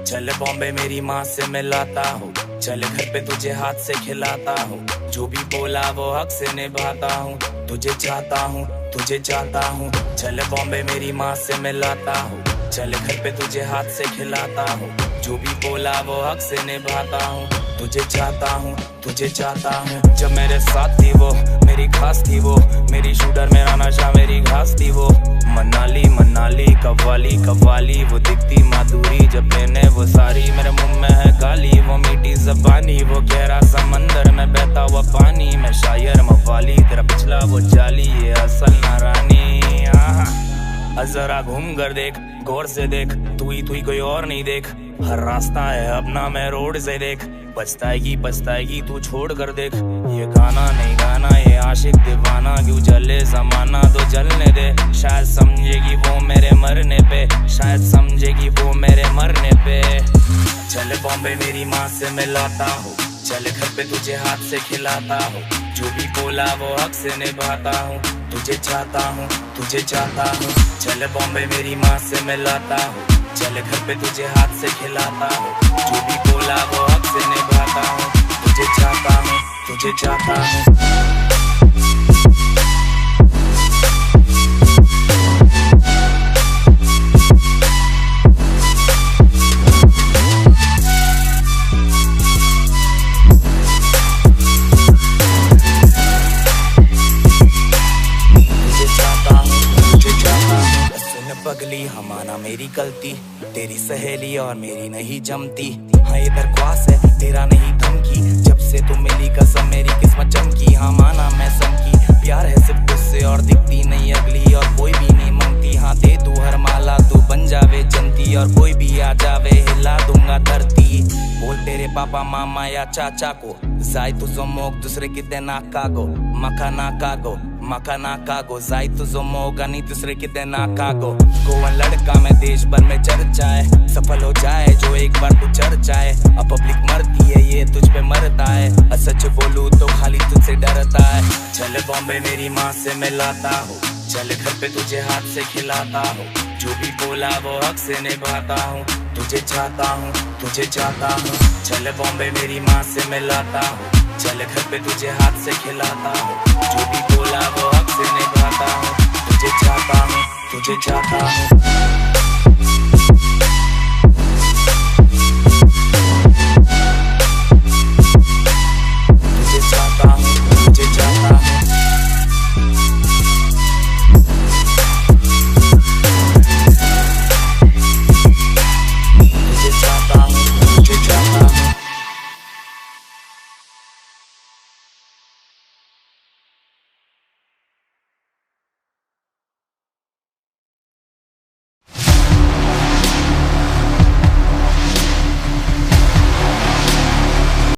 चल बॉम्बे मेरी माँ से मिलाता हूँ, चल घर पे तुझे हाथ से खिलाता हूँ, जो भी बोला वो हक से निभाता हूँ, तुझे चाहता हूँ तुझे चाहता हूँ। चल बॉम्बे मेरी माँ से मिलाता हूँ, चल घर पे तुझे हाथ से खिलाता हूँ, जो भी बोला वो हक से निभाता हूँ, तुझे चाहता हूँ तुझे चाहता हूँ। जब मेरे साथ थी वो मेरी खास थी, वो मेरी शूटर मेरा नशा मेरी घास थी, वो मनाली मनाली कव्वाली कव्वाली, वो दिखती माधुरी जब पहने वो सारी, मेरे मुंह में है गाली वो मीठी जबानी, वो गहरा समंदर में बहता हुआ पानी, मैं शायर मवाली तेरा पिछला वो जाली, ये असल नारानी। जरा घूम कर देख गौर से देख, तू ही कोई और नहीं देख, हर रास्ता है अपना मैं रोड से देख, पछताएगी तू छोड़ कर देख, ये गाना नहीं गाना ये आशिक दीवाना, क्यों जले जमाना तो जलने दे, शायद समझेगी वो मेरे मरने पे, शायद समझेगी वो मेरे मरने पे। चल बॉम्बे मेरी माँ से मिलाता हूँ, चल घर पे तुझे हाथ से खिलाता हूँ, जो भी बोला वो हक से निभाता हूँ, तुझे चाहता हूँ तुझे चाहता हूँ। चल बॉम्बे मेरी माँ से मिलाता हूँ, चल घर पे तुझे हाथ से खिलाता हूँ, जो भी बोला वो हक से निभाता हूँ, तुझे चाहता हूँ तुझे चाहता हूँ। पगली हमारा मेरी गलती, तेरी सहेली और मेरी नहीं जमती, हाँ ये दरख्वास्त है तेरा नहीं धमकी, जब से तू मिली कसम मेरी किस्मत चमकी, हाँ माना मैं समकी, प्यार है सिर्फ तुझसे और दिखती नहीं अगली, और कोई भी नहीं मांगती, हाँ दे तू हर माला तू बन जावे जनती, और कोई भी आ जावे हिला दूंगा धरती। बोल तेरे पापा मामा या चाचा को, जाय तुझो मोग दूसरे किते नाकागो, मका नाकागो, जाय तुझो मोग आणि दूसरे किते नाकागो। गोवन लड़का मैं देश भर में चर्चा है, सफल हो जाए जो एक बार तू चर्चाए, अब पब्लिक मरती है ये तुझ पे मरता है, सच बोलूं तो खाली तुझसे डरता है। चल बॉम्बे मेरी माँ से मिलाता हूँ, चल घर पे तुझे हाथ से खिलाता हूँ, जो भी बोला वो हक से निभाता हूँ, तुझे चाहता हूँ तुझे चाहता हूँ। चल बॉम्बे मेरी माँ से मिलाता हूँ, चल घर पे तुझे हाथ से खिलाता हूँ, जो भी बोला वो हक से निभाता हूँ, तुझे चाहता हूँ तुझे चाहता हूँ।